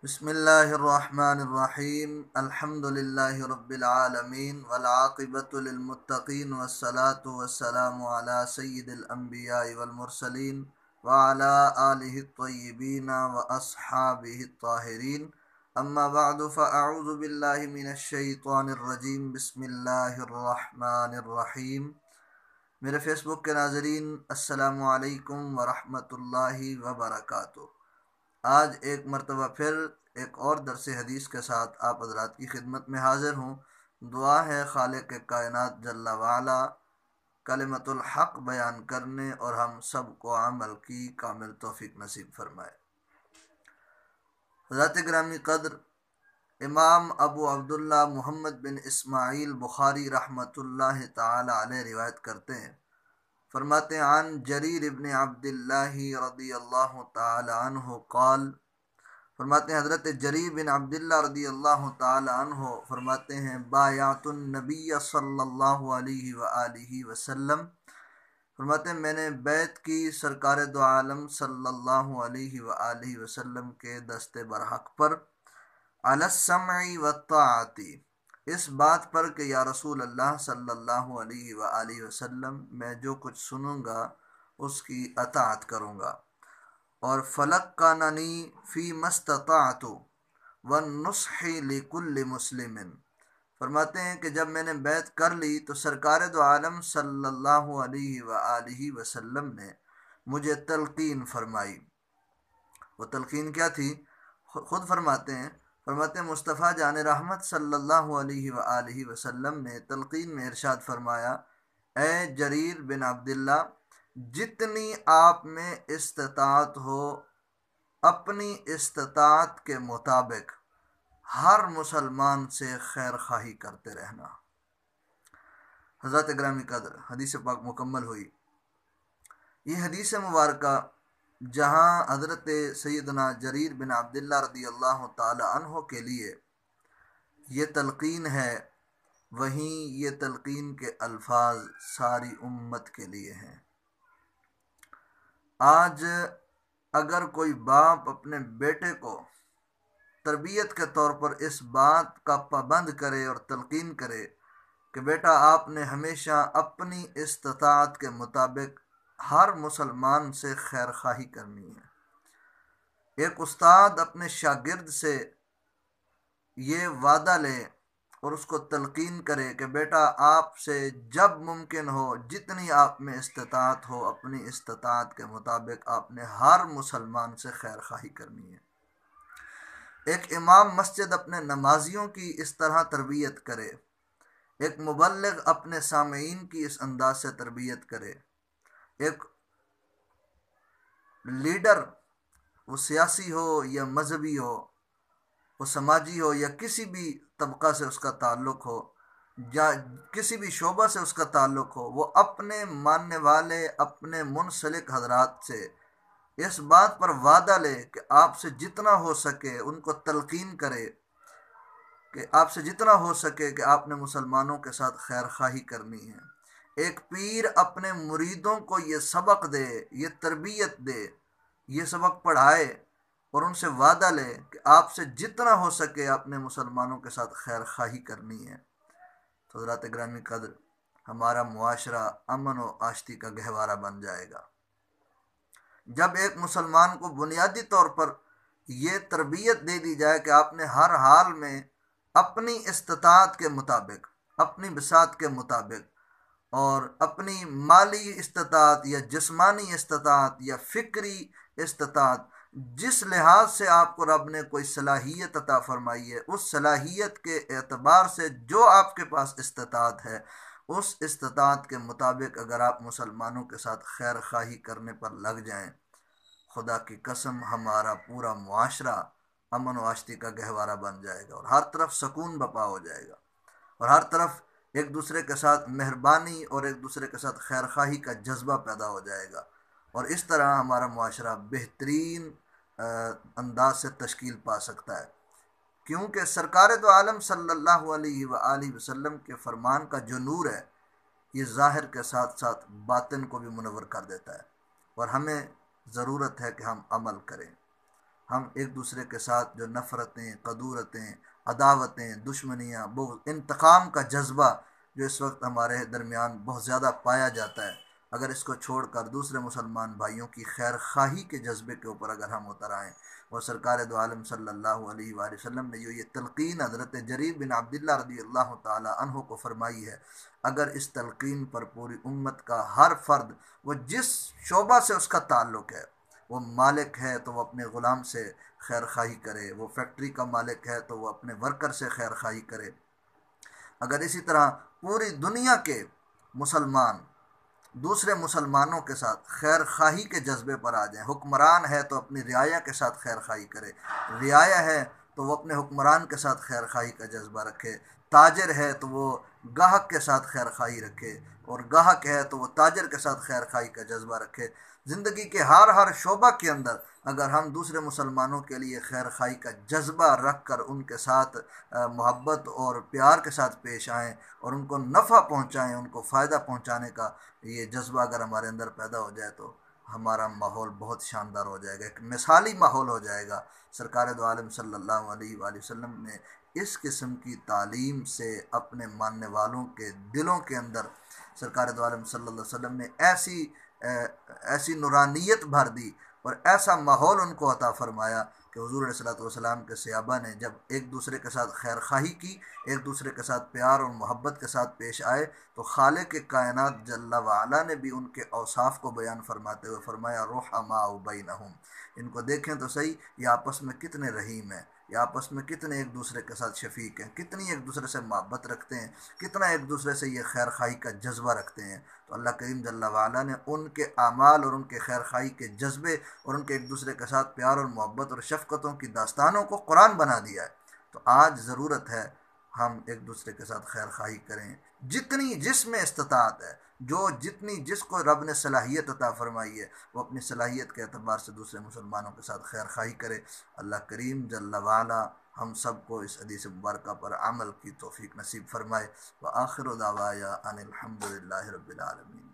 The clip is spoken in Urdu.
بسم اللہ الرحمن الرحیم الحمد للہ رب العالمین والعاقبۃ للمتقین والصلاة والسلام علی سید الانبیاء والمرسلین وعلی آلہ الطیبین واصحابہ الطاہرین اما بعد فاعوذ باللہ من الشیطان الرجیم بسم اللہ الرحمن الرحیم۔ میرے فیس بک کے ناظرین السلام علیکم ورحمۃ اللہ وبرکاتہ۔ آج ایک مرتبہ پھر ایک اور درس حدیث کے ساتھ آپ حضرات کی خدمت میں حاضر ہوں۔ دعا ہے خالق کائنات جل وعلا کلمت الحق بیان کرنے اور ہم سب کو عمل کی کامل توفیق نصیب فرمائے۔ حضرات گرامی قدر، امام ابو عبداللہ محمد بن اسماعیل بخاری رحمۃ اللہ تعالی علیہ روایت کرتے ہیں، فرماتے ہیں عن جریر ابن عبداللہ رضی اللہ تعالی عنہ قال، فرماتے ہیں حضرت جریر بن عبداللہ رضی اللہ تعالی عنہ فرماتے ہیں بایعت النبی صلی اللہ علیہ وآلہ وسلم، فرماتے ہیں میں نے بیعت کی سرکار دو عالم صلی اللہ علیہ وآلہ وسلم کے دست برحق پر، علی السمع والطاعت، اس بات پر کہ یا رسول اللہ صلی اللہ علیہ وآلہ وسلم میں جو کچھ سنوں گا اس کی اطاعت کروں گا، اور فلقننی فی ما استطعت والنصح لکل مسلم، فرماتے ہیں کہ جب میں نے بیعت کر لی تو سرکار دو عالم صلی اللہ علیہ وآلہ وسلم نے مجھے تلقین فرمائی۔ وہ تلقین کیا تھی؟ خود فرماتے ہیں مصطفیٰ جان رحمت صلی اللہ علیہ وآلہ وسلم نے تلقین میں ارشاد فرمایا، اے جریر بن عبداللہ، جتنی آپ میں استطاعت ہو اپنی استطاعت کے مطابق ہر مسلمان سے خیر خواہی کرتے رہنا۔ حضرت گرامی قدر، حدیث پاک مکمل ہوئی۔ یہ حدیث مبارکہ جہاں حضرت سیدنا جریر بن عبداللہ رضی اللہ تعالی عنہ کے لیے یہ تلقین ہے، وہیں یہ تلقین کے الفاظ ساری امت کے لیے ہیں۔ آج اگر کوئی باپ اپنے بیٹے کو تربیت کے طور پر اس بات کا پابند کرے اور تلقین کرے کہ بیٹا آپ نے ہمیشہ اپنی استطاعت کے مطابق ہر مسلمان سے خیر خواہی کرنی ہے، ایک استاد اپنے شاگرد سے یہ وعدہ لے اور اس کو تلقین کرے کہ بیٹا آپ سے جب ممکن ہو جتنی آپ میں استطاعت ہو اپنی استطاعت کے مطابق آپ نے ہر مسلمان سے خیر خواہی کرنی ہے۔ ایک امام مسجد اپنے نمازیوں کی اس طرح تربیت کرے، ایک مبلغ اپنے سامعین کی اس انداز سے تربیت کرے، ایک لیڈر وہ سیاسی ہو یا مذہبی ہو، وہ سماجی ہو یا کسی بھی طبقہ سے اس کا تعلق ہو یا کسی بھی شعبہ سے اس کا تعلق ہو، وہ اپنے ماننے والے اپنے منسلک حضرات سے اس بات پر وعدہ لے کہ آپ سے جتنا ہو سکے ان کو تلقین کرے کہ آپ سے جتنا ہو سکے کہ آپ نے مسلمانوں کے ساتھ خیر خواہی کرنی ہے۔ ایک پیر اپنے مریدوں کو یہ سبق دے، یہ تربیت دے، یہ سبق پڑھائے اور ان سے وعدہ لے کہ آپ سے جتنا ہو سکے آپ نے مسلمانوں کے ساتھ خیر خواہی کرنی ہے، تو حضرات گرامی قدر ہمارا معاشرہ امن و آشتی کا گہوارہ بن جائے گا۔ جب ایک مسلمان کو بنیادی طور پر یہ تربیت دے دی جائے کہ آپ نے ہر حال میں اپنی استطاعت کے مطابق، اپنی بساط کے مطابق اور اپنی مالی استطاعت یا جسمانی استطاعت یا فکری استطاعت، جس لحاظ سے آپ کو رب نے کوئی صلاحیت عطا فرمائی ہے، اس صلاحیت کے اعتبار سے جو آپ کے پاس استطاعت ہے اس استطاعت کے مطابق اگر آپ مسلمانوں کے ساتھ خیر خواہی کرنے پر لگ جائیں، خدا کی قسم ہمارا پورا معاشرہ امن و آشتی کا گہوارہ بن جائے گا اور ہر طرف سکون بپا ہو جائے گا اور ہر طرف ایک دوسرے کے ساتھ مہربانی اور ایک دوسرے کے ساتھ خیر خواہی کا جذبہ پیدا ہو جائے گا، اور اس طرح ہمارا معاشرہ بہترین انداز سے تشکیل پا سکتا ہے، کیونکہ سرکار دو عالم صلی اللہ علیہ وآلہ وسلم کے فرمان کا جو نور ہے یہ ظاہر کے ساتھ ساتھ باطن کو بھی منور کر دیتا ہے، اور ہمیں ضرورت ہے کہ ہم عمل کریں۔ ہم ایک دوسرے کے ساتھ جو نفرتیں، قدورتیں، عداوتیں، دشمنیاں، بغض، انتقام کا جذبہ جو اس وقت ہمارے درمیان بہت زیادہ پایا جاتا ہے، اگر اس کو چھوڑ کر دوسرے مسلمان بھائیوں کی خیر خواہی کے جذبے کے اوپر اگر ہم اتر آئیں، اور سرکار دو عالم صلی اللہ علیہ وآلہ وسلم نے جو یہ تلقین حضرت جریر بن عبداللہ رضی اللہ تعالی عنہ کو فرمائی ہے، اگر اس تلقین پر پوری امت کا ہر فرد، وہ جس شعبہ سے اس کا تعلق ہے، وہ مالک ہے تو وہ اپنے غلام سے خیر خواہی کرے، وہ فیکٹری کا مالک ہے تو وہ اپنے ورکر سے خیر خواہی کرے، اگر اسی طرح پوری دنیا کے مسلمان دوسرے مسلمانوں کے ساتھ خیر خواہی کے جذبے پر آ جائیں، حکمران ہے تو اپنی رعایا کے ساتھ خیر خواہی کرے، رعایا ہے تو وہ اپنے حکمران کے ساتھ خیر خواہی کا جذبہ رکھے، تاجر ہے تو وہ گاہک کے ساتھ خیر خواہی رکھے، اور گاہک ہے تو وہ تاجر کے ساتھ خیر خواہی کا جذبہ رکھے، زندگی کے ہر شعبہ کے اندر اگر ہم دوسرے مسلمانوں کے لیے خیر خواہی کا جذبہ رکھ کر ان کے ساتھ محبت اور پیار کے ساتھ پیش آئیں اور ان کو نفع پہنچائیں، ان کو فائدہ پہنچانے کا یہ جذبہ اگر ہمارے اندر پیدا ہو جائے تو ہمارا ماحول بہت شاندار ہو جائے گا، ایک مثالی ماحول ہو جائے گا۔ سرکار دو عالم صلی اللہ علیہ وآلہ وسلم نے اس قسم کی تعلیم سے اپنے ماننے والوں کے دلوں کے اندر، سرکار دو عالم صلی اللہ علیہ وسلم نے ایسی نورانیت بھر دی اور ایسا ماحول ان کو عطا فرمایا کہ حضور علیہ الصلوۃ والسلام کے صحابہ نے جب ایک دوسرے کے ساتھ خیر خواہی کی، ایک دوسرے کے ساتھ پیار اور محبت کے ساتھ پیش آئے، تو خالق کائنات جل وعلا نے بھی ان کے اوصاف کو بیان فرماتے ہوئے فرمایا رحماء بینہم، ان کو دیکھیں تو صحیح، یہ آپس میں کتنے رحیم ہیں، یہ آپس میں کتنے ایک دوسرے کے ساتھ شفیق ہیں، کتنی ایک دوسرے سے محبت رکھتے ہیں، کتنا ایک دوسرے سے یہ خیر خواہی کا جذبہ رکھتے ہیں۔ تو اللہ کریم جل وعلا نے ان کے اعمال اور ان کے خیر خواہی کے جذبے اور ان کے ایک دوسرے کے ساتھ پیار اور محبت اور شفقتوں کی داستانوں کو قرآن بنا دیا ہے۔ تو آج ضرورت ہے ہم ایک دوسرے کے ساتھ خیر خواہی کریں، جتنی جس میں استطاعت ہے، جتنی جس کو رب نے صلاحیت عطا فرمائی ہے، وہ اپنی صلاحیت کے اعتبار سے دوسرے مسلمانوں کے ساتھ خیر خواہی کرے۔ اللہ کریم جل وعلا ہم سب کو اس حدیث مبارکہ پر عمل کی توفیق نصیب فرمائے۔ وآخر دعوایا ان الحمد للہ رب العالمین۔